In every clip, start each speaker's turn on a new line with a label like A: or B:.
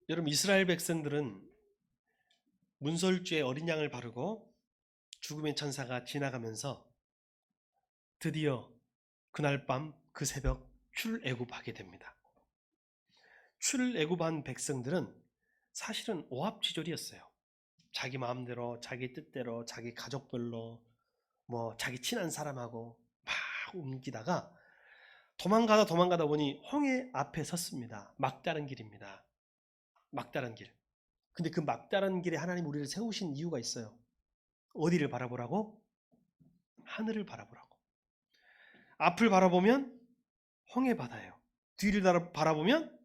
A: 여러분, 이스라엘 백성들은 문설주에 어린 양을 바르고 죽음의 천사가 지나가면서 드디어 그날 밤 그 새벽 출애굽하게 됩니다. 출애굽한 백성들은 사실은 오합지졸이었어요. 자기 마음대로, 자기 뜻대로, 자기 가족별로, 자기 친한 사람하고 막 옮기다가 도망가다 보니 홍해 앞에 섰습니다. 막다른 길입니다. 막다른 길. 근데 그 막다른 길에 하나님 우리를 세우신 이유가 있어요. 어디를 바라보라고? 하늘을 바라보라고. 앞을 바라보면 홍해 바다예요. 뒤를 바라보면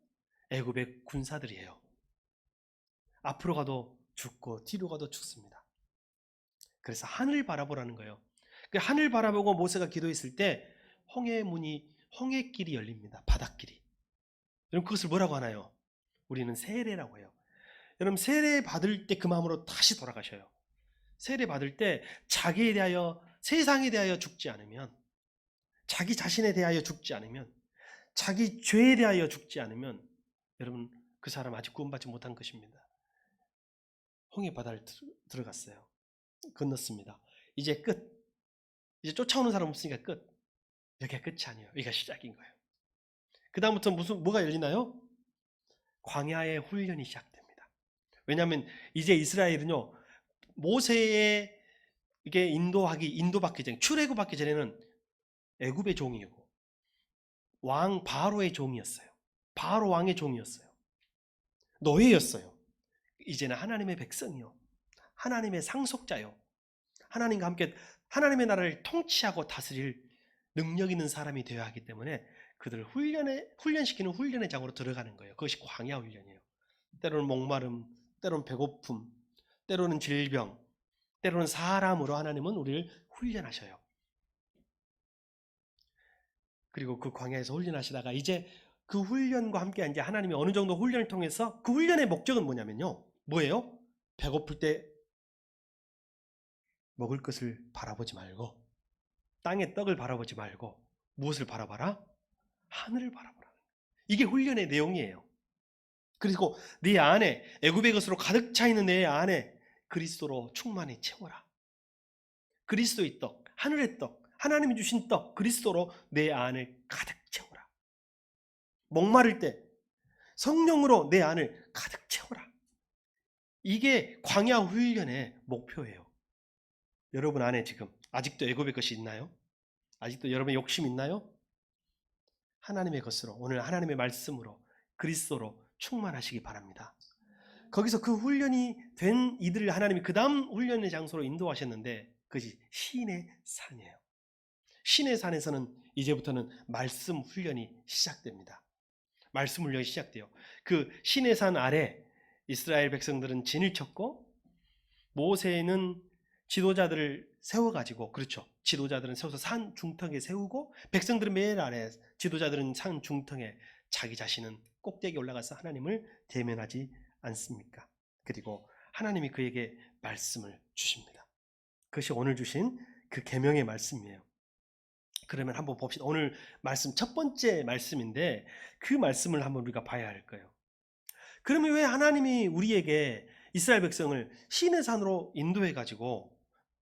A: 애굽의 군사들이에요. 앞으로 가도 죽고 뒤로 가도 죽습니다. 그래서 하늘 바라보라는 거예요. 그 하늘 바라보고 모세가 기도했을 때 홍해길이 열립니다. 바닷길이. 여러분, 그것을 뭐라고 하나요? 우리는 세례라고 해요. 여러분, 세례 받을 때 그 마음으로 다시 돌아가셔요. 세례 받을 때 자기에 대하여, 세상에 대하여 죽지 않으면, 자기 자신에 대하여 죽지 않으면, 자기 죄에 대하여 죽지 않으면 여러분, 그 사람 아직 구원받지 못한 것입니다. 홍해 바다를 들어갔어요. 건넜습니다. 이제 끝. 이제 쫓아오는 사람 없으니까 끝. 여기가 끝이 아니에요. 여기가 시작인 거예요. 그 다음부터 뭐가 열리나요? 광야의 훈련이 시작됩니다. 왜냐하면 이제 이스라엘은요, 모세의 이게 인도받기 전, 출애굽받기 전에는 애굽의 종이고 왕 바로의 종이었어요. 바로 왕의 종이었어요. 노예였어요. 이제는 하나님의 백성이요, 하나님의 상속자요, 하나님과 함께 하나님의 나라를 통치하고 다스릴 능력 있는 사람이 되어야 하기 때문에 그들을 훈련시키는 훈련의 장으로 들어가는 거예요. 그것이 광야 훈련이에요. 때로는 목마름, 때로는 배고픔, 때로는 질병, 때로는 사람으로 하나님은 우리를 훈련하셔요. 그리고 그 광야에서 훈련하시다가 이제 그 훈련과 함께 이제 하나님이 어느 정도 훈련을 통해서, 그 훈련의 목적은 뭐냐면요, 뭐예요? 배고플 때 먹을 것을 바라보지 말고, 땅의 떡을 바라보지 말고 무엇을 바라봐라? 하늘을 바라보라. 이게 훈련의 내용이에요. 그리고 네 안에, 애굽의 것으로 가득 차 있는 내 안에 그리스도로 충만히 채워라. 그리스도의 떡, 하늘의 떡, 하나님이 주신 떡, 그리스도로 내 안을 가득 채워라. 목마를 때 성령으로 내 안을 가득 채워라. 이게 광야 훈련의 목표예요. 여러분 안에 지금 아직도 애굽의 것이 있나요? 아직도 여러분의 욕심 있나요? 하나님의 것으로, 오늘 하나님의 말씀으로, 그리스도로 충만하시기 바랍니다. 거기서 그 훈련이 된 이들을 하나님이 그 다음 훈련의 장소로 인도하셨는데 그것이 시내 산이에요. 시내 산에서는 이제부터는 말씀 훈련이 시작됩니다. 말씀 훈련이 시작돼요. 그 시내 산 아래 이스라엘 백성들은 진을 쳤고, 모세는 지도자들을 세워가지고, 그렇죠, 지도자들은 세워서 산 중턱에 세우고, 백성들은 맨 아래, 지도자들은 산 중턱에, 자기 자신은 꼭대기에 올라가서 하나님을 대면하지 않습니까? 그리고 하나님이 그에게 말씀을 주십니다. 그것이 오늘 주신 그 계명의 말씀이에요. 그러면 한번 봅시다. 오늘 말씀 첫 번째 말씀인데 그 말씀을 한번 우리가 봐야 할 거예요. 그러면 왜 하나님이 우리에게 이스라엘 백성을 시내 산으로 인도해 가지고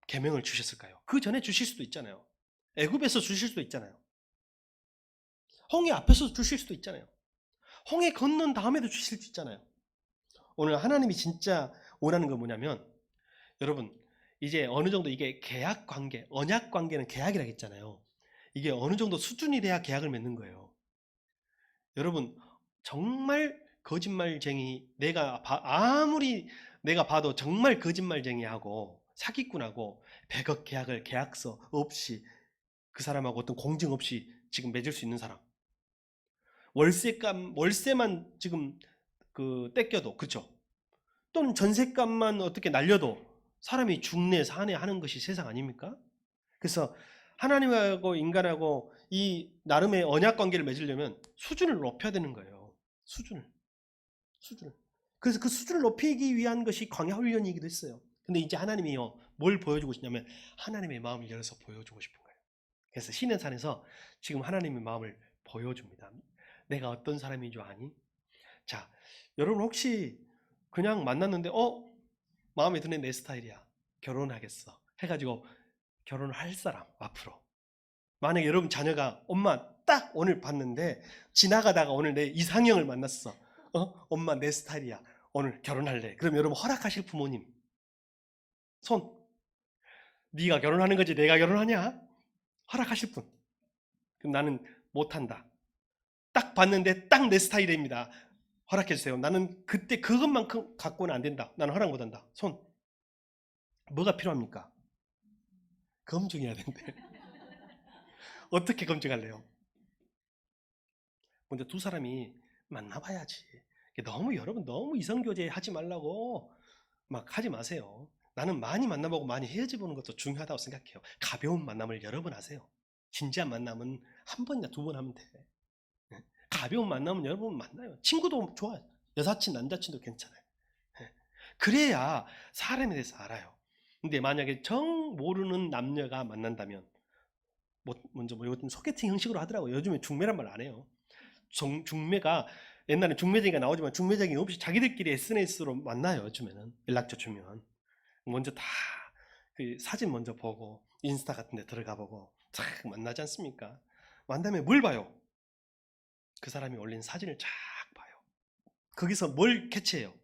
A: 계명을 주셨을까요? 그 전에 주실 수도 있잖아요. 애굽에서 주실 수도 있잖아요. 홍해 앞에서 주실 수도 있잖아요. 홍해 건넌 다음에도 주실 수 있잖아요. 오늘 하나님이 진짜 원하는 건 뭐냐면, 여러분, 이제 어느 정도 이게 계약 관계, 언약 관계는 계약이라고 했잖아요. 이게 어느 정도 수준이 돼야 계약을 맺는 거예요. 여러분, 정말 거짓말쟁이, 아무리 내가 봐도 정말 거짓말쟁이하고 사기꾼하고 100억 계약서 없이 그 사람하고 어떤 공증 없이 지금 맺을 수 있는 사람, 월세만 지금 그 떼껴도, 그렇죠, 또는 전셋값만 어떻게 날려도 사람이 죽네 사네 하는 것이 세상 아닙니까? 그래서 하나님하고 인간하고 이 나름의 언약 관계를 맺으려면 수준을 높여야 되는 거예요. 수준을. 그래서 그 수준을 높이기 위한 것이 광야 훈련이기도 했어요. 근데 이제 하나님이요, 뭘 보여주고 싶냐면 하나님의 마음을 열어서 보여주고 싶은 거예요. 그래서 시내산에서 지금 하나님의 마음을 보여줍니다. 내가 어떤 사람인 줄 아니? 자, 여러분 혹시 그냥 만났는데 마음에 드네, 내 스타일이야, 결혼하겠어 해가지고 결혼을 할 사람 앞으로, 만약에 여러분 자녀가 엄마 딱 오늘 봤는데 지나가다가 오늘 내 이상형을 만났어, 엄마 내 스타일이야, 오늘 결혼할래, 그럼 여러분 허락하실 부모님 손. 네가 결혼하는 거지 내가 결혼하냐? 허락하실 분. 그럼 나는 못한다, 딱 봤는데 딱 내 스타일입니다, 허락해주세요, 나는 그때 그것만큼 갖고는 안 된다, 나는 허락 못한다, 손. 뭐가 필요합니까? 검증해야 된대. 어떻게 검증할래요? 먼저 두 사람이 만나봐야지. 여러분 너무 이성교제 하지 말라고 막 하지 마세요. 나는 많이 만나보고 많이 헤어져보는 것도 중요하다고 생각해요. 가벼운 만남을 여러 번 하세요. 진지한 만남은 한 번이나 두 번 하면 돼. 가벼운 만남은 여러 번 만나요. 친구도 좋아요. 여사친, 남자친도 괜찮아요. 그래야 사람에 대해서 알아요. 근데 만약에 정 모르는 남녀가 만난다면, 먼저 요즘 소개팅 형식으로 하더라고요. 요즘에 중매란 말 안 해요. 중매가, 옛날에 중매쟁이가 나오지만 중매쟁이 없이 자기들끼리 SNS로 만나요. 요즘에는 연락처 주면 먼저 다 그 사진 먼저 보고 인스타 같은 데 들어가 보고 쫙 만나지 않습니까? 만나면 뭘 봐요? 그 사람이 올린 사진을 쫙 봐요. 거기서 뭘 캐치해요?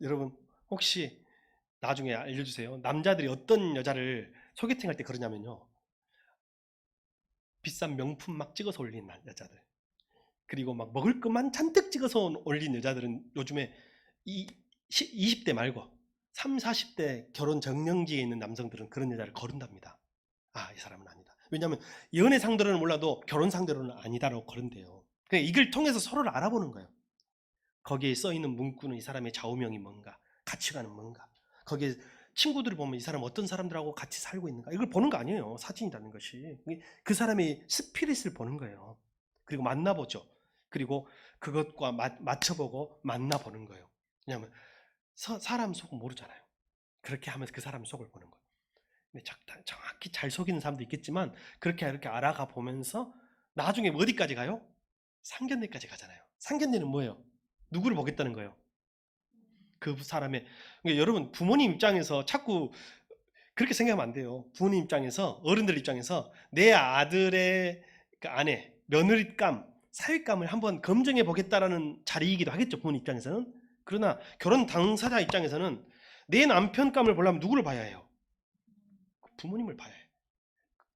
A: 여러분 혹시 나중에 알려주세요. 남자들이 어떤 여자를 소개팅할 때 그러냐면요, 비싼 명품 막 찍어서 올리는 여자들, 그리고 막 먹을 것만 잔뜩 찍어서 올린 여자들은 요즘에 20대 말고 3, 40대 결혼 정년기에 있는 남성들은 그런 여자를 거른답니다. 아, 이 사람은 아니다. 왜냐하면 연애 상대로는 몰라도 결혼 상대로는 아니다라고 거른대요. 그러니까 이걸 통해서 서로를 알아보는 거예요. 거기에 써 있는 문구는 이 사람의 좌우명이 뭔가, 가치관은 뭔가, 거기에 친구들이 보면 이 사람 어떤 사람들하고 같이 살고 있는가, 이걸 보는 거 아니에요. 사진이라는 것이 그 사람의 스피릿을 보는 거예요. 그리고 만나보죠. 그리고 그것과 맞춰보고 만나보는 거예요. 왜냐하면 사람 속은 모르잖아요. 그렇게 하면서 그 사람 속을 보는 거예요. 근데 정확히 잘 속이는 사람도 있겠지만 그렇게 이렇게 알아가 보면서 나중에 어디까지 가요? 상견례까지 가잖아요. 상견례는 뭐예요? 누구를 보겠다는 거예요? 그 사람의. 그러니까 여러분 부모님 입장에서 자꾸 그렇게 생각하면 안 돼요. 부모님 입장에서, 어른들 입장에서 내 아들의 그 아내, 며느리감, 사윗감을 한번 검증해 보겠다라는 자리이기도 하겠죠. 부모님 입장에서는. 그러나 결혼 당사자 입장에서는 내 남편감을 보려면 누구를 봐야 해요? 부모님을 봐야 해요.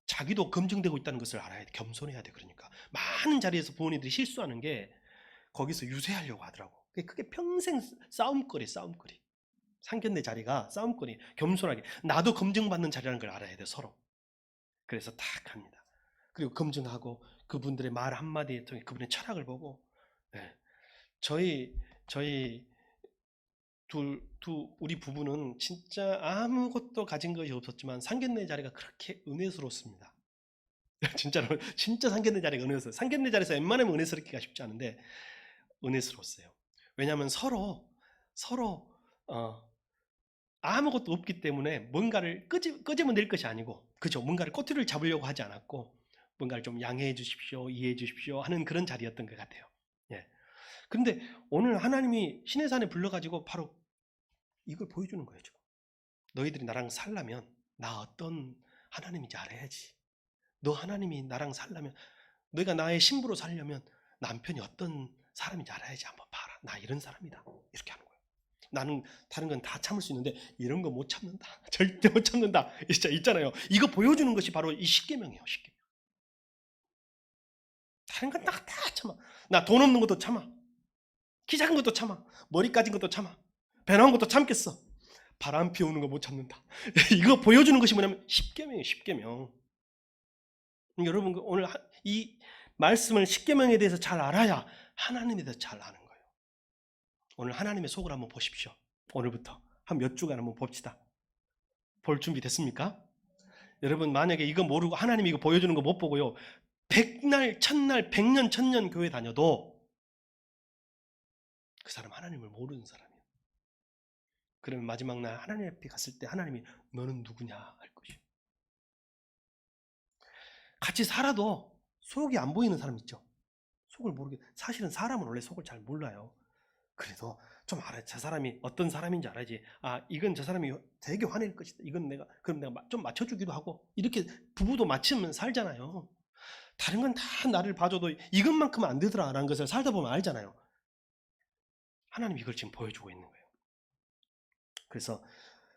A: 자기도 검증되고 있다는 것을 알아야 돼. 겸손해야 돼. 그러니까 많은 자리에서 부모님들이 실수하는 게 거기서 유세하려고 하더라고. 그게 평생 싸움거리. 상견례 자리가 싸움거리. 겸손하게 나도 검증받는 자리라는 걸 알아야 돼, 서로. 그래서 탁 합니다. 그리고 검증하고 그분들의 말 한마디에 통해 그분의 철학을 보고. 저희 우리 부부는 진짜 아무것도 가진 것이 없었지만 상견례 자리가 그렇게 은혜스럽습니다. 진짜로, 진짜 상견례 자리가 은혜스러워요. 상견례 자리에서 웬만하면 은혜스럽기가 쉽지 않은데 은혜스러웠어요. 왜냐하면 서로 아무것도 없기 때문에 뭔가를 끄집어낼 것이 아니고, 그죠? 뭔가를 꼬투리를 잡으려고 하지 않았고, 뭔가를 좀 양해해 주십시오, 이해해 주십시오 하는 그런 자리였던 것 같아요. 예. 그런데 오늘 하나님이 신의 산에 불러가지고 바로 이걸 보여주는 거예요. 지금. 너희들이 나랑 살려면 나 어떤 하나님인지 알아야지. 너 하나님이 나랑 살려면, 너희가 나의 신부로 살려면 남편이 어떤 사람인지 알아야지. 한번 봐라. 나 이런 사람이다. 이렇게 하는 거예요. 나는 다른 건 다 참을 수 있는데 이런 거 못 참는다. 절대 못 참는다. 진짜 있잖아요. 이거 보여주는 것이 바로 이 십계명이에요. 십계명. 다른 건 다 참아. 나 돈 없는 것도 참아. 키 작은 것도 참아. 머리 까진 것도 참아. 배 나온 것도 참겠어. 바람 피우는 거 못 참는다. 이거 보여주는 것이 뭐냐면 십계명이에요. 십계명. 여러분 오늘 이 말씀을 십계명에 대해서 잘 알아야 하나님에 대해서 잘 아는 거예요. 오늘 하나님의 속을 한번 보십시오. 오늘부터 한 몇 주간 한번 봅시다. 볼 준비 됐습니까? 여러분 만약에 이거 모르고 하나님이 이거 보여주는 거 못 보고요, 100날, 1000날, 100년, 1000년 교회 다녀도 그 사람 하나님을 모르는 사람이에요. 그러면 마지막 날 하나님 앞에 갔을 때 하나님이 너는 누구냐 할 것이에요. 같이 살아도 속이 안 보이는 사람 있죠. 속을 모르게, 사실은 사람은 원래 속을 잘 몰라요. 그래도 좀 알아야, 저 사람이 어떤 사람인지 알아야지. 아, 이건 저 사람이 되게 화낼 것이다. 이건 그럼 내가 좀 맞춰주기도 하고, 이렇게 부부도 맞추면 살잖아요. 다른 건 다 나를 봐줘도 이것만큼은 안 되더라라는 것을 살다 보면 알잖아요. 하나님이 이걸 지금 보여주고 있는 거예요. 그래서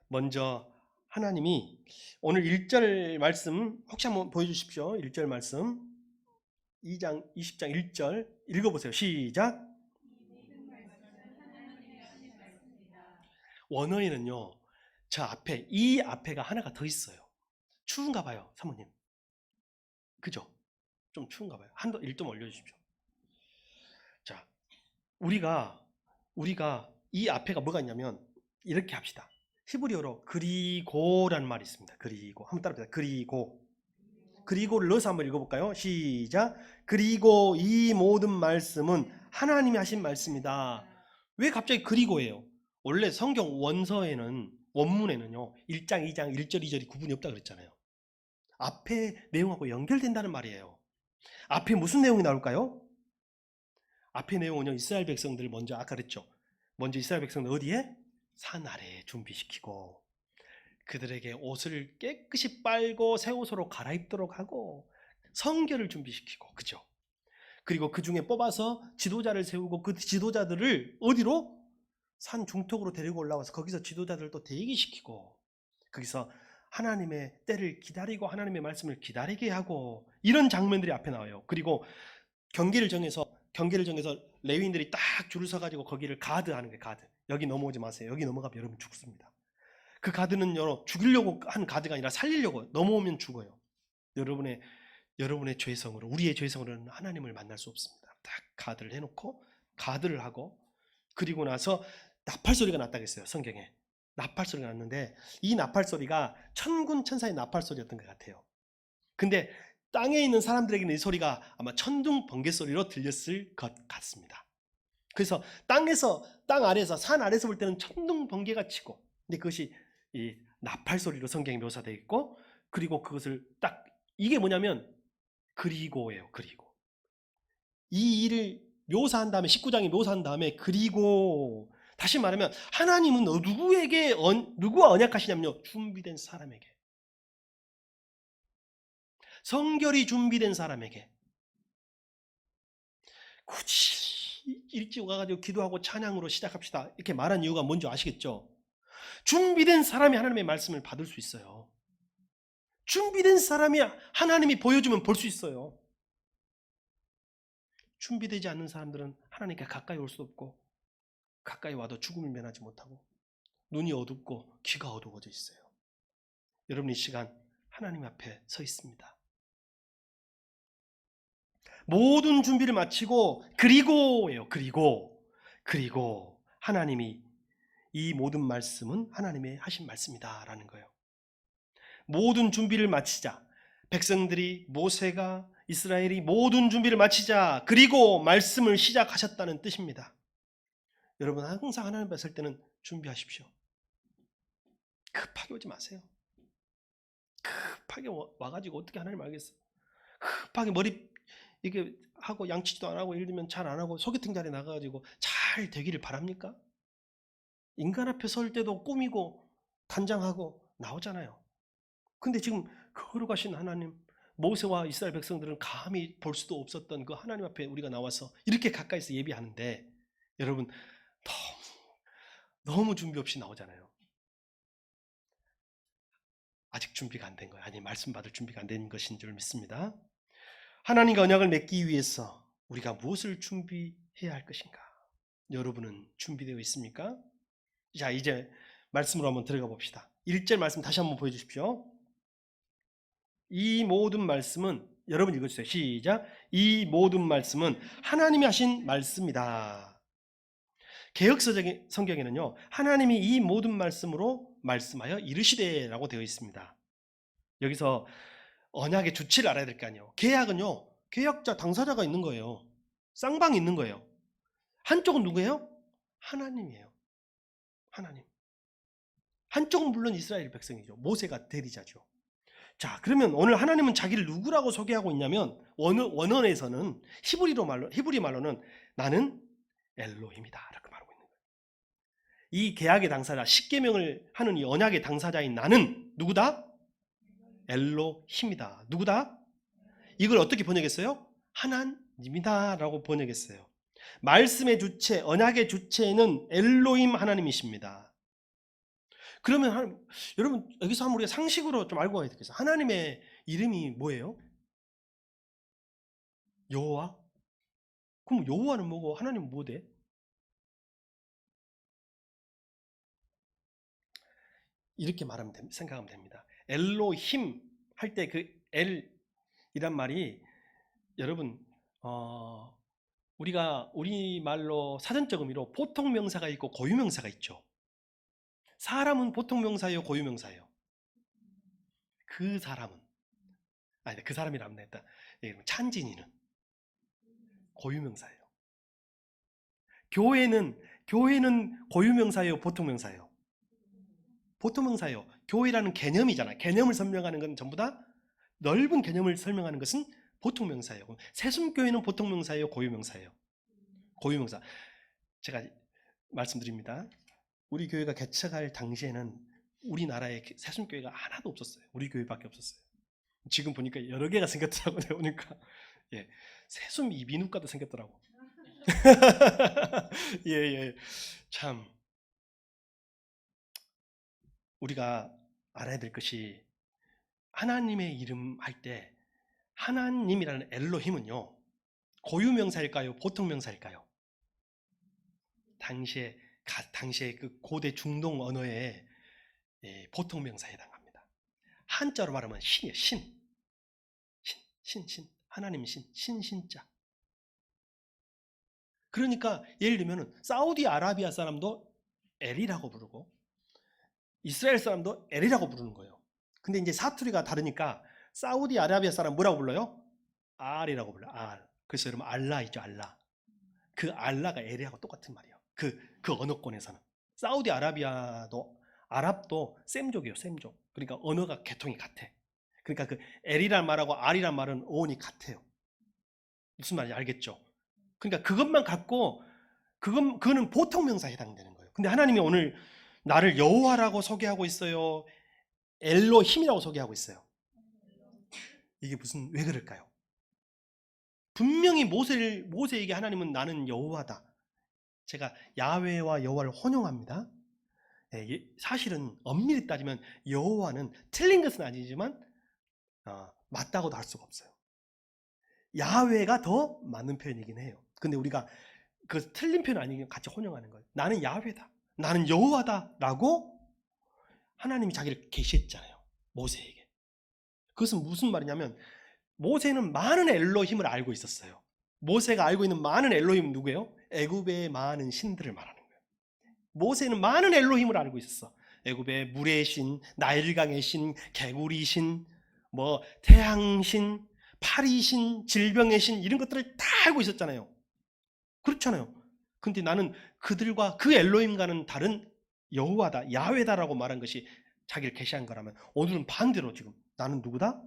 A: 먼저 하나님이 오늘 1절 말씀 혹시 한번 보여주십시오. 1절 말씀 2장 20장 1절 읽어보세요. 시작. 원어에는요, 저 앞에 이 앞에가 하나가 더 있어요. 추운가 봐요, 사모님. 그죠? 좀 추운가 봐요. 한도 1점 올려주십시오. 자, 우리가 이 앞에가 뭐가 있냐면 이렇게 합시다. 히브리어로 그리고라는 말이 있습니다. 그리고 한번 따라합시다. 그리고를 넣어서 한번 읽어볼까요? 시작. 그리고 이 모든 말씀은 하나님이 하신 말씀이다. 왜 갑자기 그리고예요? 원래 성경 원문에는요 1장 2장 1절 2절이 구분이 없다 그랬잖아요. 앞에 내용하고 연결된다는 말이에요. 앞에 무슨 내용이 나올까요? 앞에 내용은요, 이스라엘 백성들 먼저 아까 그랬죠. 먼저 이스라엘 백성들 어디에? 산 아래에 준비시키고 그들에게 옷을 깨끗이 빨고 새 옷으로 갈아입도록 하고 성결을 준비시키고, 그죠? 그리고 그 중에 뽑아서 지도자를 세우고 그 지도자들을 어디로? 산 중턱으로 데리고 올라와서 거기서 지도자들도 대기시키고 거기서 하나님의 때를 기다리고 하나님의 말씀을 기다리게 하고, 이런 장면들이 앞에 나와요. 그리고 경계를 정해서 레위인들이 딱 줄을 서가지고 거기를 가드하는 거예요. 가드. 여기 넘어오지 마세요. 여기 넘어가면 여러분 죽습니다. 그 가드는 죽이려고 한 가드가 아니라 살리려고, 넘어오면 죽어요. 여러분의 죄성으로, 우리의 죄성으로는 하나님을 만날 수 없습니다. 딱 가드를 해놓고 가드를 하고, 그리고 나서 나팔 소리가 났다고 했어요. 성경에 나팔 소리가 났는데 이 나팔 소리가 천군 천사의 나팔 소리였던 것 같아요. 근데 땅에 있는 사람들에게는 이 소리가 아마 천둥 번개 소리로 들렸을 것 같습니다. 그래서 땅 아래에서, 산 아래에서 볼 때는 천둥 번개가 치고, 근데 그것이 이 나팔 소리로 성경에 묘사되어 있고, 그리고 그것을 딱, 이게 뭐냐면 그리고예요. 그리고 이 일을 묘사한 다음에 19장에 묘사한 다음에 그리고, 다시 말하면 하나님은 누구와 언약하시냐면요, 준비된 사람에게, 성결이 준비된 사람에게. 굳이 일찍 와가지고 기도하고 찬양으로 시작합시다 이렇게 말한 이유가 뭔지 아시겠죠? 준비된 사람이 하나님의 말씀을 받을 수 있어요. 준비된 사람이 하나님이 보여주면 볼 수 있어요. 준비되지 않는 사람들은 하나님께 가까이 올 수 없고, 가까이 와도 죽음을 면하지 못하고 눈이 어둡고 귀가 어두워져 있어요. 여러분, 이 시간 하나님 앞에 서 있습니다. 모든 준비를 마치고 그리고예요. 그리고 하나님이 이 모든 말씀은 하나님의 하신 말씀이다 라는 거예요. 모든 준비를 마치자, 백성들이, 모세가, 이스라엘이 모든 준비를 마치자 그리고 말씀을 시작하셨다는 뜻입니다. 여러분, 항상 하나님 앞에 설 때는 준비하십시오. 급하게 오지 마세요. 급하게 와가지고 어떻게 하나님 알겠어? 급하게 머리 이게 하고 양치도 안 하고, 예를 들면 잘 안 하고 소개팅 자리에 나가가지고 잘 되기를 바랍니까? 인간 앞에 설 때도 꾸미고 단장하고 나오잖아요. 근데 지금 거룩하신 하나님, 모세와 이스라엘 백성들은 감히 볼 수도 없었던 그 하나님 앞에 우리가 나와서 이렇게 가까이서 예비하는데, 여러분 너무 준비 없이 나오잖아요. 아직 준비가 안 된 거예요. 아니, 말씀 받을 준비가 안 된 것인 줄 믿습니다. 하나님과 언약을 맺기 위해서 우리가 무엇을 준비해야 할 것인가? 여러분은 준비되어 있습니까? 자, 이제 말씀으로 한번 들어가 봅시다. 1절 말씀 다시 한번 보여주십시오. 이 모든 말씀은, 여러분 읽어주세요. 시작. 이 모든 말씀은 하나님이 하신 말씀이다. 개역서적인 성경에는요, 하나님이 이 모든 말씀으로 말씀하여 이르시되 라고 되어 있습니다. 여기서 언약의 주체를 알아야 될 거 아니에요. 계약은요, 계약자, 당사자가 있는 거예요. 쌍방이 있는 거예요. 한쪽은 누구예요? 하나님이에요. 하나님. 한쪽은 물론 이스라엘 백성이죠. 모세가 대리자죠. 자, 그러면 오늘 하나님은 자기를 누구라고 소개하고 있냐면 원어에서는 히브리 말로는 나는 엘로힘이다 라고 말하고 있는 거예요. 이 계약의 당사자, 십계명을 하는 이 언약의 당사자인 나는 누구다? 엘로힘이다. 누구다? 이걸 어떻게 번역했어요? 하나님이다 라고 번역했어요. 말씀의 주체, 언약의 주체는 엘로힘 하나님이십니다. 그러면 여러분 여기서 한번 우리가 상식으로 좀 알고 가야 되겠어요. 하나님의 이름이 뭐예요? 여호와? 그럼 여호와는 뭐고 하나님은 뭐 돼? 이렇게 생각하면 됩니다. 엘로힘 할 때 그 엘이란 말이 여러분 우리가 우리말로 사전적 의미로 보통 명사가 있고 고유 명사가 있죠. 사람은 보통 명사예요, 고유 명사예요? 그 사람은 아니 그 사람이라면 했다. 찬진이는 고유 명사예요. 교회는 고유 명사예요, 보통 명사예요? 보통 명사예요. 교회라는 개념이잖아요. 개념을 설명하는 건 전부 다 넓은 개념을 설명하는 것은 보통 명사예요. 새순교회는 보통 명사예요, 고유 명사예요? 고유 명사. 제가 말씀드립니다. 우리 교회가 개척할 당시에는 우리나라에 새순교회가 하나도 없었어요. 우리 교회밖에 없었어요. 지금 보니까 여러 개가 생겼더라고요. 보니까 새순 이비인후과도 생겼더라고. 예. 참 우리가 알아야 될 것이 하나님의 이름 할 때 하나님이라는 엘로힘은요 고유 명사일까요? 보통 명사일까요? 당시에 그 고대 중동 언어의 보통 명사에 해당합니다. 한자로 말하면 신이에요. 신. 하나님 신자. 그러니까 예를 들면 사우디아라비아 사람도 엘이라고 부르고 이스라엘 사람도 엘이라고 부르는 거예요. 근데 이제 사투리가 다르니까 사우디아라비아 사람 뭐라고 불러요? 알이라고 불러요. 알. 그래서 여러분 알라 있죠, 알라. 그 알라가 엘이하고 똑같은 말이에요. 그 언어권에서는 사우디아라비아도 아랍도 셈족이에요, 셈족. 그러니까 언어가 계통이 같아. 그러니까 그 엘이란 말하고 알이란 말은 어원이 같아요. 무슨 말인지 알겠죠? 그러니까 그것만 갖고 그거는 보통 명사에 해당되는 거예요. 근데 하나님이 오늘 나를 여호와라고 소개하고 있어요. 엘로힘이라고 소개하고 있어요. 이게 왜 그럴까요? 분명히 모세에게 하나님은 나는 여호와다. 제가 야훼와 여호와를 혼용합니다. 사실은 엄밀히 따지면 여호와는 틀린 것은 아니지만 맞다고도 할 수가 없어요. 야훼가 더 맞는 표현이긴 해요. 근데 우리가 그 틀린 표현 아니긴 같이 혼용하는 거예요. 나는 야훼다. 나는 여호와다 라고 하나님이 자기를 계시했잖아요. 모세에게. 그것은 무슨 말이냐면 모세는 많은 엘로힘을 알고 있었어요. 모세가 알고 있는 많은 엘로힘은 누구예요? 애굽의 많은 신들을 말하는 거예요. 모세는 많은 엘로힘을 알고 있었어. 애굽의 물의 신, 나일강의 신, 개구리 신, 태양 신, 파리 신, 질병의 신 이런 것들을 다 알고 있었잖아요. 그렇잖아요. 근데 나는 그들과 그 엘로힘과는 다른 여호와다, 야훼다라고 말한 것이 자기를 계시한 거라면 오늘은 반대로 지금 나는 누구다?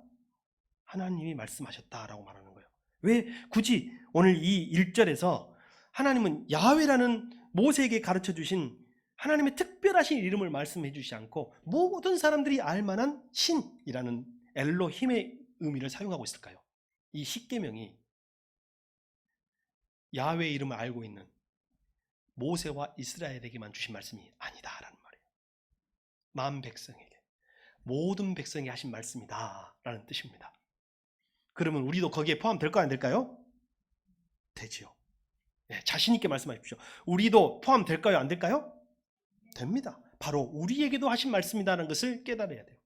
A: 하나님이 말씀하셨다라고 말하는 거예요. 왜 굳이 오늘 이 1절에서 하나님은 야훼라는 모세에게 가르쳐 주신 하나님의 특별하신 이름을 말씀해 주시지 않고 모든 사람들이 알만한 신이라는 엘로힘의 의미를 사용하고 있을까요? 이 십계명이 야훼 이름을 알고 있는 모세와 이스라엘에게만 주신 말씀이 아니다라는 말이에요. 만 백성에게, 모든 백성에게 하신 말씀이다라는 뜻입니다. 그러면 우리도 거기에 포함될까요? 안 될까요? 되지요. 자신 있게 말씀하십시오. 우리도 포함될까요? 안 될까요? 됩니다. 바로 우리에게도 하신 말씀이라는 것을 깨달아야 돼요.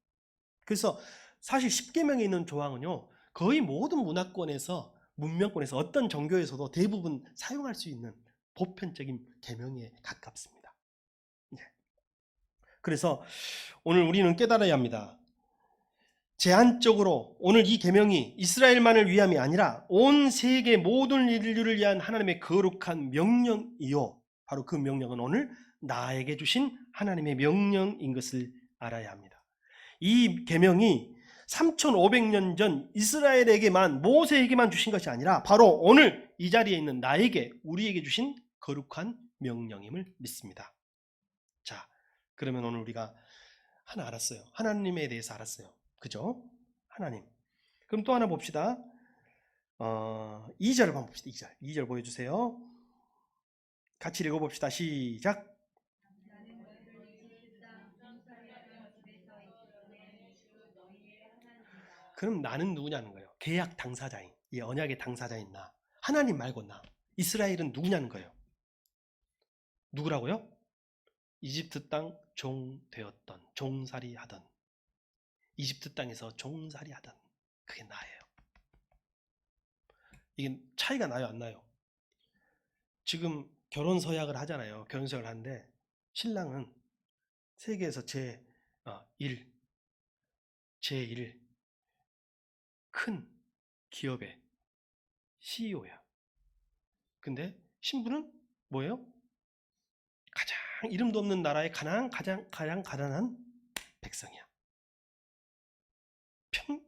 A: 그래서 사실 십계명에 있는 조항은요, 거의 모든 문명권에서 어떤 종교에서도 대부분 사용할 수 있는 보편적인 계명에 가깝습니다. 그래서 오늘 우리는 깨달아야 합니다. 제한적으로 오늘 이 계명이 이스라엘만을 위함이 아니라 온 세계 모든 인류를 위한 하나님의 거룩한 명령이요, 바로 그 명령은 오늘 나에게 주신 하나님의 명령인 것을 알아야 합니다. 이 계명이 3,500년 전 이스라엘에게만, 모세에게만 주신 것이 아니라 바로 오늘 이 자리에 있는 나에게, 우리에게 주신 거룩한 명령임을 믿습니다. 자, 그러면 오늘 우리가 하나 알았어요. 하나님에 대해서 알았어요. 그죠? 하나님. 그럼 또 하나 봅시다. 2절 한번 봅시다. 2절 보여주세요. 같이 읽어봅시다. 시작. 그럼 나는 누구냐는 거예요. 계약 당사자인, 이 언약의 당사자인 나, 하나님 말고 나, 이스라엘은 누구냐는 거예요. 누구라고요? 이집트 땅 종 되었던, 종살이 하던, 이집트 땅에서 종살이 하던, 그게 나예요. 이게 차이가 나요, 안 나요? 지금 결혼 서약을 하잖아요. 결혼 서약을 하는데 신랑은 세계에서 제일 큰 기업의 CEO야. 근데 신부는 뭐예요? 가장 이름도 없는 나라의 가장 가난한 백성이야.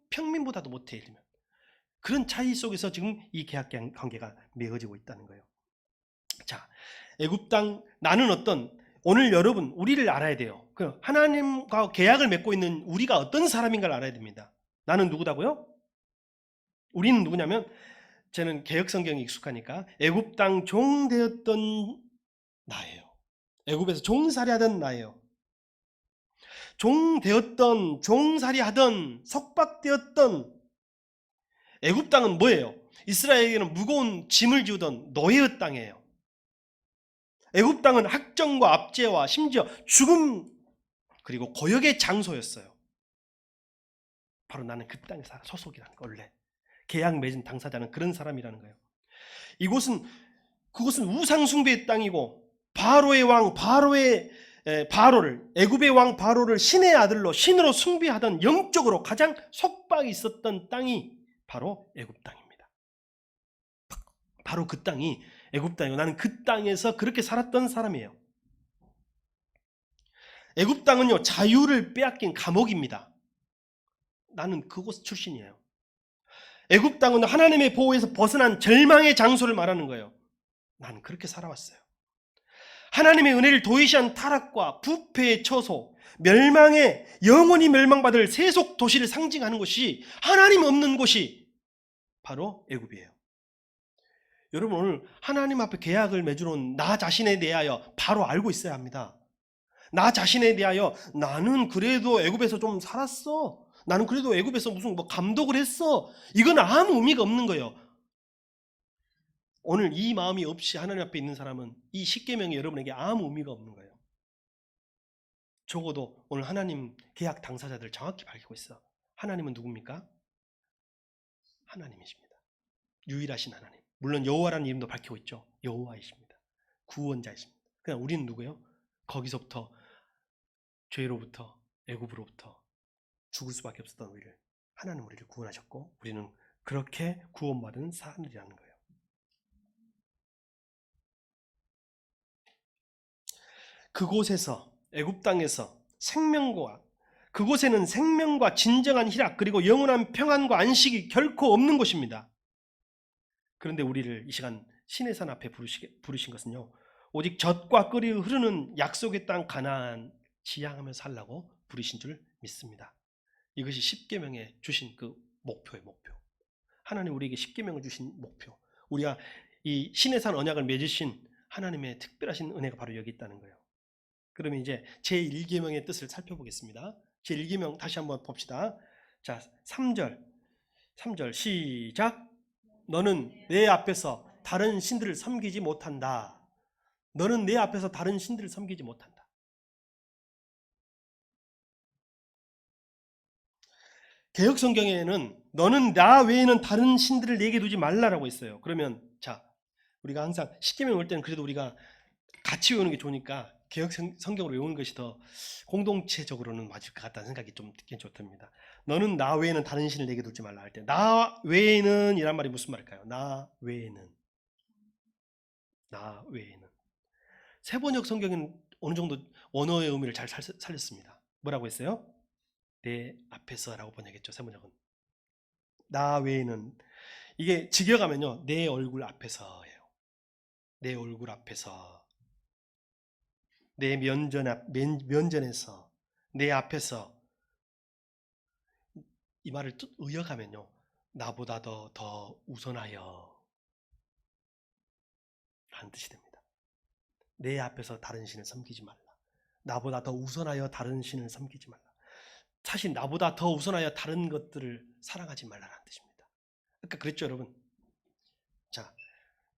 A: 평민보다도 못해. 이러면 그런 차이 속에서 지금 이 계약 관계가 맺어지고 있다는 거예요. 자, 애굽 땅, 나는 오늘 여러분 우리를 알아야 돼요. 하나님과 계약을 맺고 있는 우리가 어떤 사람인가를 알아야 됩니다. 나는 누구다고요? 우리는 누구냐면, 저는 개역 성경이 익숙하니까 애굽 땅 종 되었던 나예요. 애굽에서 종살이 하던 나예요. 종 되었던, 종살이 하던, 석박되었던. 애굽 땅은 뭐예요? 이스라엘에게는 무거운 짐을 지우던 노예의 땅이에요. 애굽 땅은 학정과 압제와 심지어 죽음, 그리고 고역의 장소였어요. 바로 나는 그 땅에 살아, 소속이라는 거. 원래 계약 맺은 당사자는 그런 사람이라는 거예요. 그곳은 우상 숭배의 땅이고, 바로의 왕 바로를, 애굽의 왕 바로를 신의 아들로, 신으로 숭배하던, 영적으로 가장 속박이 있었던 땅이 바로 애굽 땅입니다. 바로 그 땅이 애굽 땅이고, 나는 그 땅에서 그렇게 살았던 사람이에요. 애굽 땅은요, 자유를 빼앗긴 감옥입니다. 나는 그곳 출신이에요. 애굽 땅은 하나님의 보호에서 벗어난 절망의 장소를 말하는 거예요. 나는 그렇게 살아왔어요. 하나님의 은혜를 도외시한 타락과 부패의 처소, 영원히 멸망받을 세속 도시를 상징하는 곳이, 하나님 없는 곳이 바로 애굽이에요. 여러분, 오늘 하나님 앞에 계약을 맺어놓은 나 자신에 대하여 바로 알고 있어야 합니다. 나 자신에 대하여 나는 그래도 애굽에서 좀 살았어. 나는 그래도 애굽에서 무슨 감독을 했어. 이건 아무 의미가 없는 거예요. 오늘 이 마음이 없이 하나님 앞에 있는 사람은 이 십계명이 여러분에게 아무 의미가 없는 거예요. 적어도 오늘 하나님 계약 당사자들 정확히 밝히고 있어. 하나님은 누굽니까? 하나님이십니다. 유일하신 하나님. 물론 여호와라는 이름도 밝히고 있죠. 여호와이십니다. 구원자이십니다. 그냥 우리는 누구예요? 거기서부터, 죄로부터, 애굽으로부터 죽을 수밖에 없었던 우리를, 하나님 우리를 구원하셨고, 우리는 그렇게 구원받은 사람들이라는 거예요. 그곳에서, 애굽 땅에서 그곳에는 생명과 진정한 희락, 그리고 영원한 평안과 안식이 결코 없는 곳입니다. 그런데 우리를 이 시간 신의 산 앞에 부르신 것은요, 오직 젖과 꿀이 흐르는 약속의 땅 가나안 지향하며 살라고 부르신 줄 믿습니다. 이것이 십계명에 주신 그 목표예요. 목표. 하나님 우리에게 십계명을 주신 목표, 우리가 이 신의 산 언약을 맺으신 하나님의 특별하신 은혜가 바로 여기 있다는 거예요. 그러면 이제 제1계명의 뜻을 살펴보겠습니다. 제1계명 다시 한번 봅시다. 자, 3절 시작. 너는 내 앞에서 다른 신들을 섬기지 못한다. 너는 내 앞에서 다른 신들을 섬기지 못한다. 개역 성경에는 너는 나 외에는 다른 신들을 내게 두지 말라라고 있어요. 그러면 자, 우리가 항상 십계명 올 때는 그래도 우리가 같이 외우는 게 좋으니까 개역 성경으로 외우는 것이 더 공동체적으로는 맞을 것 같다는 생각이 좀 좋답니다. 너는 나 외에는 다른 신을 내게 두지 말라 할 때, 나 외에는 이란 말이 무슨 말일까요? 나 외에는. 세번역 성경은 어느 정도 언어의 의미를 잘 살렸습니다. 뭐라고 했어요? 내 앞에서라고 번역했죠. 세번역은. 나 외에는, 이게 직역하면요, 내 얼굴 앞에서예요. 내 얼굴 앞에서, 내 면전에서, 내 앞에서. 이 말을 의역하면요, 나보다 더 우선하여 라는 뜻이 됩니다. 내 앞에서 다른 신을 섬기지 말라. 나보다 더 우선하여 다른 신을 섬기지 말라. 사실 나보다 더 우선하여 다른 것들을 사랑하지 말라는 뜻입니다. 아까 그랬죠, 여러분? 자,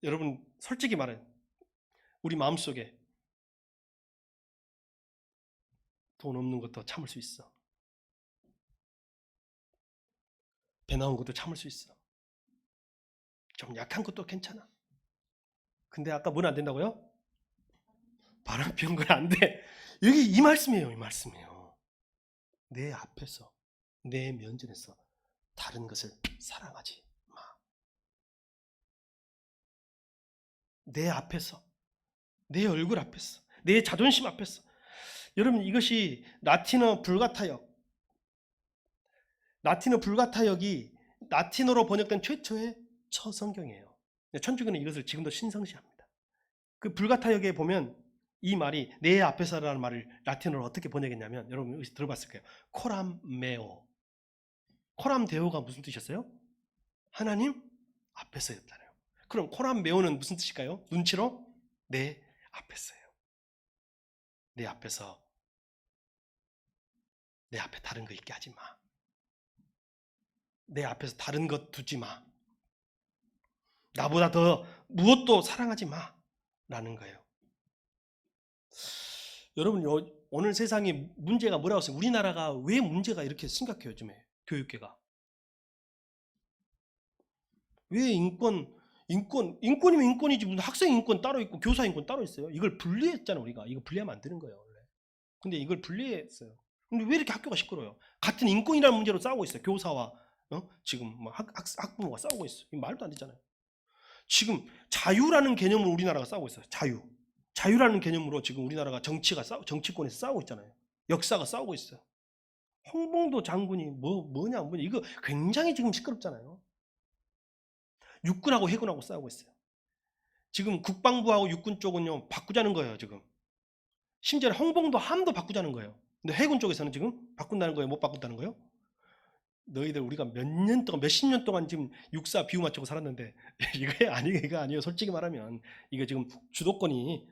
A: 여러분 솔직히 말해, 우리 마음속에 돈 없는 것도 참을 수 있어. 배 나온 것도 참을 수 있어. 좀 약한 것도 괜찮아. 근데 아까 뭐는 안 된다고요? 바람 피운 건 안 돼. 여기 이 말씀이에요, 이 말씀이에요. 내 앞에서, 내 면전에서 다른 것을 사랑하지 마. 내 앞에서, 내 얼굴 앞에서, 내 자존심 앞에서. 여러분, 이것이 라틴어 불가타역이 라틴어로 번역된 최초의 처성경이에요. 천주교는 이것을 지금도 신성시합니다. 그 불가타역에 보면 이 말이 내 앞에서라는 말을 라틴어로 어떻게 번역했냐면, 여러분 혹시 들어봤을 거예요. 코람메오. 코람데오가 무슨 뜻이었어요? 하나님 앞에서였잖아요. 그럼 코람메오는 무슨 뜻일까요? 눈치로 내 앞에서예요. 내 앞에서, 내 앞에 다른 거 있게 하지 마. 내 앞에서 다른 것 두지 마. 나보다 더 무엇도 사랑하지 마 라는 거예요. 여러분, 오늘 세상에 문제가 뭐라고 했어요? 우리나라가 왜 문제가 이렇게 심각해요, 요즘에 교육계가? 왜 인권이면 인권이지, 무슨 학생 인권 따로 있고 교사 인권 따로 있어요? 이걸 분리했잖아요. 우리가 이거 분리하면 안 되는 거예요, 원래. 근데 이걸 분리했어요. 근데 왜 이렇게 학교가 시끄러워요? 같은 인권이라는 문제로 싸우고 있어요. 교사와 지금 학부모가 싸우고 있어요. 이거 말도 안 되잖아요. 지금 자유라는 개념으로 우리나라가 싸우고 있어요. 자유라는 개념으로 지금 우리나라가 정치권에서 싸우고 있잖아요. 역사가 싸우고 있어요. 홍봉도 장군이 뭐냐 이거 굉장히 지금 시끄럽잖아요. 육군하고 해군하고 싸우고 있어요. 지금 국방부하고 육군 쪽은요 바꾸자는 거예요. 지금 심지어 홍봉도 함도 바꾸자는 거예요. 근데 해군 쪽에서는 지금 바꾼다는 거예요? 못 바꾼다는 거예요? 너희들 우리가 몇십 년 동안 지금 육사 비유 맞추고 살았는데 이거 아니에요. 솔직히 말하면 이거 지금 주도권이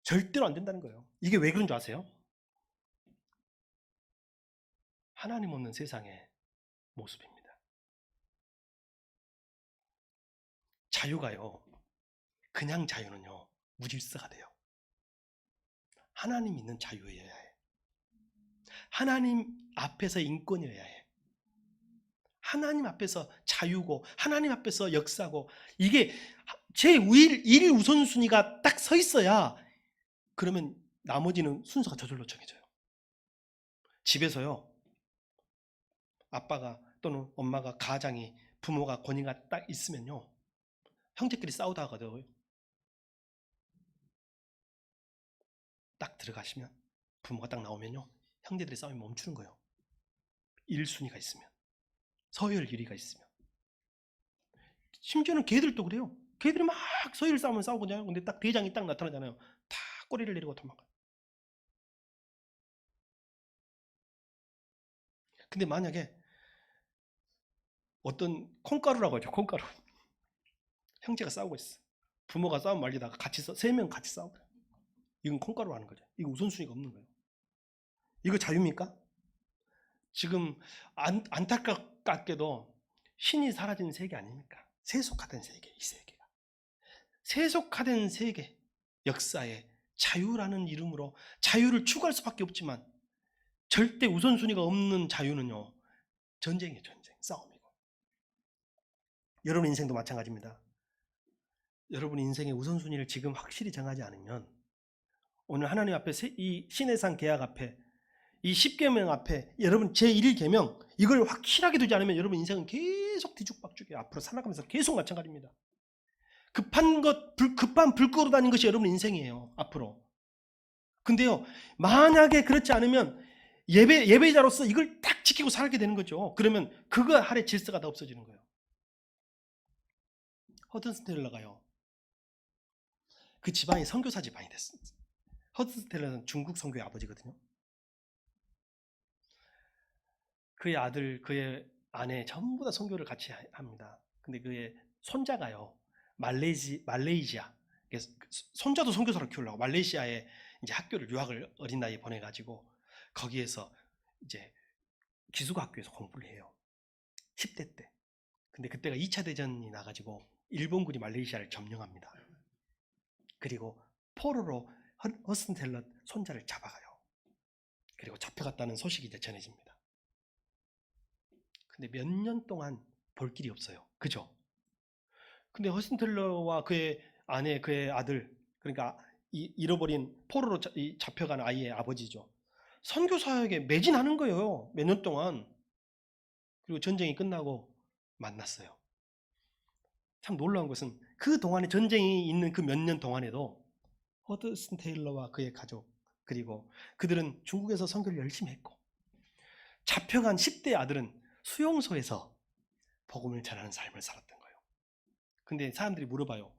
A: 절대로 안 된다는 거예요. 이게 왜 그런 줄 아세요? 하나님 없는 세상의 모습입니다. 자유가요, 그냥 자유는요 무질서가 돼요. 하나님 있는 자유여야 해. 하나님 앞에서 인권이어야 해. 하나님 앞에서 자유고 하나님 앞에서 역사고, 이게 제1 우선순위가 딱 서 있어야, 그러면 나머지는 순서가 저절로 정해져요. 집에서요, 아빠가 또는 엄마가, 가장이, 부모가, 권위가 딱 있으면요, 형제끼리 싸우다가도 딱 들어가시면, 부모가 딱 나오면요, 형제들의 싸움이 멈추는 거예요. 1순위가 있으면, 서열 1위가 있으면. 심지어는 걔들도 그래요. 걔들이 막 서열 싸우면 싸우거든요. 근데 딱 대장이 딱 나타나잖아요. 다 꼬리를 내리고 도망가요. 근데 만약에 어떤 콩가루라고 하죠. 콩가루. 형제가 싸우고 있어. 부모가 싸움 말리다가 같이 3명 같이 싸우고. 이건 콩가루 하는 거죠. 이거 우선순위가 없는 거예요. 이거 자유입니까? 지금 안타깝게도 신이 사라진 세계 아닙니까? 세속화된 세계, 이 세계가. 세속화된 세계, 역사에 자유라는 이름으로 자유를 추구할 수밖에 없지만, 절대 우선순위가 없는 자유는요, 전쟁이에요. 전쟁, 싸움이고. 여러분 인생도 마찬가지입니다. 여러분 인생의 우선순위를 지금 확실히 정하지 않으면, 오늘 하나님 앞에, 이 신의 상 계약 앞에, 이 10계명 앞에, 여러분 제1계명 이걸 확실하게 두지 않으면 여러분 인생은 계속 뒤죽박죽이에요. 앞으로 살아가면서 계속 마찬가지입니다. 급한 불 끄고 다니는 것이 여러분 인생이에요. 앞으로. 근데요, 만약에 그렇지 않으면 예배자로서 이걸 딱 지키고 살게 되는 거죠. 그러면 그거 아래 질서가 다 없어지는 거예요. 허든슨 테일러가요, 그 집안이 선교사 집안이 됐어요. 허든슨 테일러는 중국 선교의 아버지거든요. 그의 아들, 그의 아내 전부 다 선교를 같이 합니다. 근데 그의 손자가요, 말레이시아, 손자도 선교사로 키우려고 말레이시아에 이제 학교를 유학을 어린 나이에 보내가지고 거기에서 이제 기숙학교에서 공부를 해요. 10대 때. 근데 그때가 2차 대전이 나가지고 일본군이 말레이시아를 점령합니다. 그리고 포로로 허슨 텔러 손자를 잡아가요. 그리고 잡혀갔다는 소식이 이제 전해집니다. 근데 몇 년 동안 볼 길이 없어요. 그죠? 근데 허슨 텔러와 그의 아내, 그의 아들, 그러니까 잃어버린 포로로 잡혀간 아이의 아버지죠, 선교사에게 매진하는 거예요. 몇 년 동안. 그리고 전쟁이 끝나고 만났어요. 참 놀라운 것은 그 동안에, 전쟁이 있는 그 몇 년 동안에도 허드슨 테일러와 그의 가족, 그리고 그들은 중국에서 선교를 열심히 했고, 잡혀간 10대 아들은 수용소에서 복음을 전하는 삶을 살았던 거예요. 근데 사람들이 물어봐요.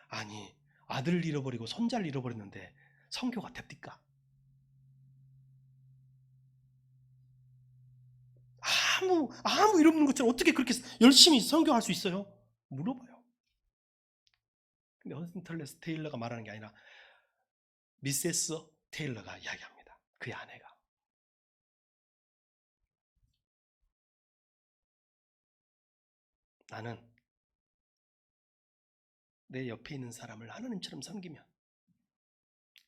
A: 아니, 아들을 잃어버리고 손자를 잃어버렸는데 선교가 됩니까? 아무 일 없는 것처럼 어떻게 그렇게 열심히 선교할 수 있어요? 물어봐요. 근데 허슨 테일러가 말하는 게 아니라 미세스 테일러가 이야기합니다. 그의 아내가. 나는 내 옆에 있는 사람을 하나님처럼 섬기면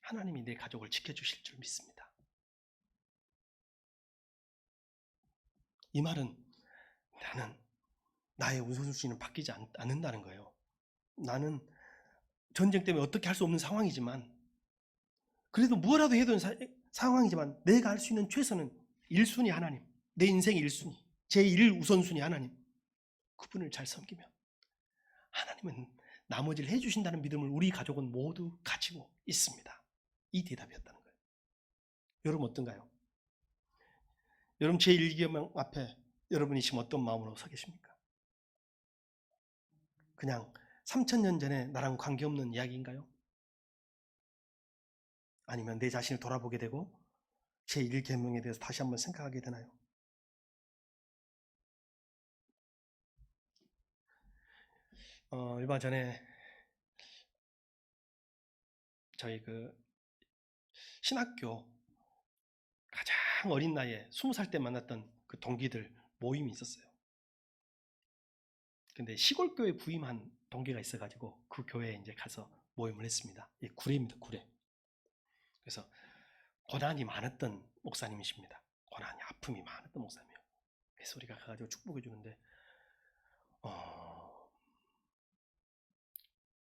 A: 하나님이 내 가족을 지켜주실 줄 믿습니다. 이 말은 나는 나의 우선순위는 바뀌지 않는다는 거예요. 나는 전쟁 때문에 어떻게 할 수 없는 상황이지만, 그래도 뭐라도 해야 되는 상황이지만 내가 할 수 있는 최선은 1순위 하나님, 내 인생의 1순위, 제1 우선순위 하나님, 그분을 잘 섬기면 하나님은 나머지를 해주신다는 믿음을 우리 가족은 모두 가지고 있습니다. 이 대답이었다는 거예요. 여러분 어떤가요? 여러분 제1계명 앞에 여러분이 지금 어떤 마음으로 서 계십니까? 그냥 3000년 전에 나랑 관계없는 이야기인가요? 아니면 내 자신을 돌아보게 되고 제1계명에 대해서 다시 한번 생각하게 되나요? 얼마 전에 저희 그 신학교 가장 어린 나이에 20살 때 만났던 그 동기들 모임이 있었어요. 근데 시골교회 부임한 동기가 있어가지고 그 교회에 이제 가서 모임을 했습니다. 예, 구례입니다, 구례. 그래서 고난이 많았던 목사님이십니다. 고난이, 아픔이 많았던 목사님이에요. 그래서 우리가 가가지고 축복해 주는데,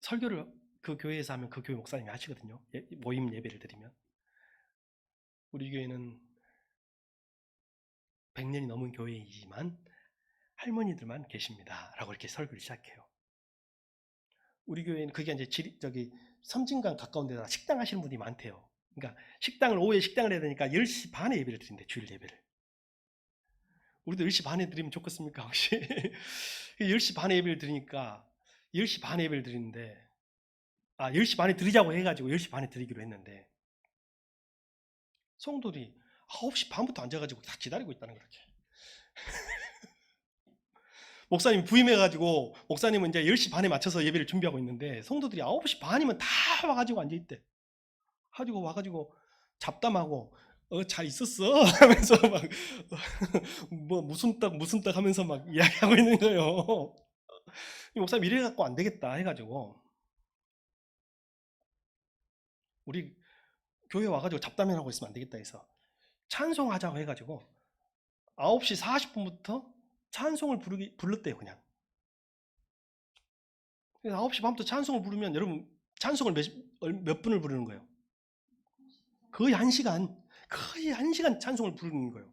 A: 설교를 그 교회에서 하면 그 교회 목사님이 하시거든요. 모임 예배를 드리면. 우리 교회는 100년이 넘은 교회이지만 할머니들만 계십니다 라고 이렇게 설교를 시작해요. 우리 교회는 그게 이제 섬진강 가까운 데다 식당 하시는 분이 많대요. 그러니까 오후에 식당을 해야 되니까 10시 반에 예배를 드린대, 주일 예배를. 우리도 10시 반에 드리면 좋겠습니까 혹시? 10시 반에 예배를 드리니까 10시 반에 예배를 드리는데, 10시 반에 드리자고 해가지고 10시 반에 드리기로 했는데, 성도들이 9시 반부터 앉아가지고 다 기다리고 있다는 거죠. 목사님 부임해가지고 목사님은 이제 10시 반에 맞춰서 예배를 준비하고 있는데 성도들이 9시 반이면 다 와가지고 앉아있대. 가지고 와가지고 잡담하고 잘 있었어? 하면서 막 뭐 무슨 떡 하면서 막 이야기하고 있는 거예요. 목사님 이래갖고 안 되겠다 해가지고 우리 교회 와가지고 잡담하고 있으면 안 되겠다 해서 찬송하자고 해가지고 9시 40분부터 찬송을 불렀대요. 그냥 9시 반부터 찬송을 부르면 여러분 찬송을 몇 분을 부르는 거예요? 거의 1시간 찬송을 부르는 거예요.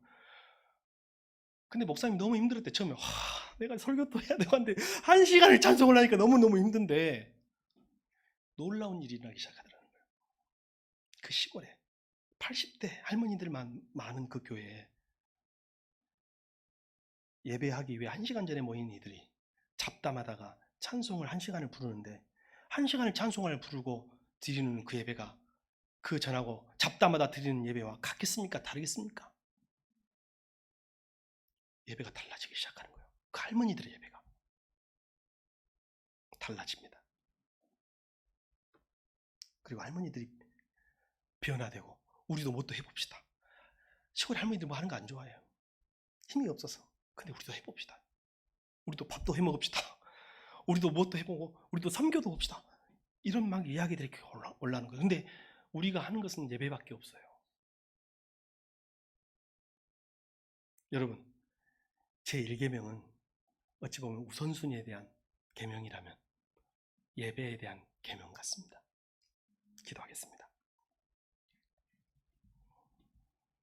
A: 근데 목사님 너무 힘들었대. 처음에 내가 설교도 해야 되고 한데 1시간을 찬송을 하니까 너무너무 힘든데 놀라운 일이 일어나기 시작하더라는 거예요. 그 시골에 80대 할머니들만 많은 그 교회에 예배하기 위해 1시간 전에 모인 이들이 잡담하다가 찬송을 1시간을 부르는데 1시간을 찬송을 부르고 드리는 그 예배가 그 전하고 잡담하다 드리는 예배와 같겠습니까? 다르겠습니까? 예배가 달라지기 시작하는 거예요. 그 할머니들의 예배가 달라집니다. 그리고 할머니들이 변화되고 우리도 뭐 또 해봅시다. 시골 할머니들 뭐 하는 거 안 좋아해요. 힘이 없어서. 근데 우리도 해봅시다. 우리도 밥도 해먹읍시다. 우리도 뭐 또 해보고 우리도 섬겨도 봅시다. 이런 막 이야기들이 올라오는 거예요. 근데 우리가 하는 것은 예배밖에 없어요. 여러분, 제 1계명은 어찌 보면 우선순위에 대한 계명이라면 예배에 대한 계명 같습니다. 기도하겠습니다.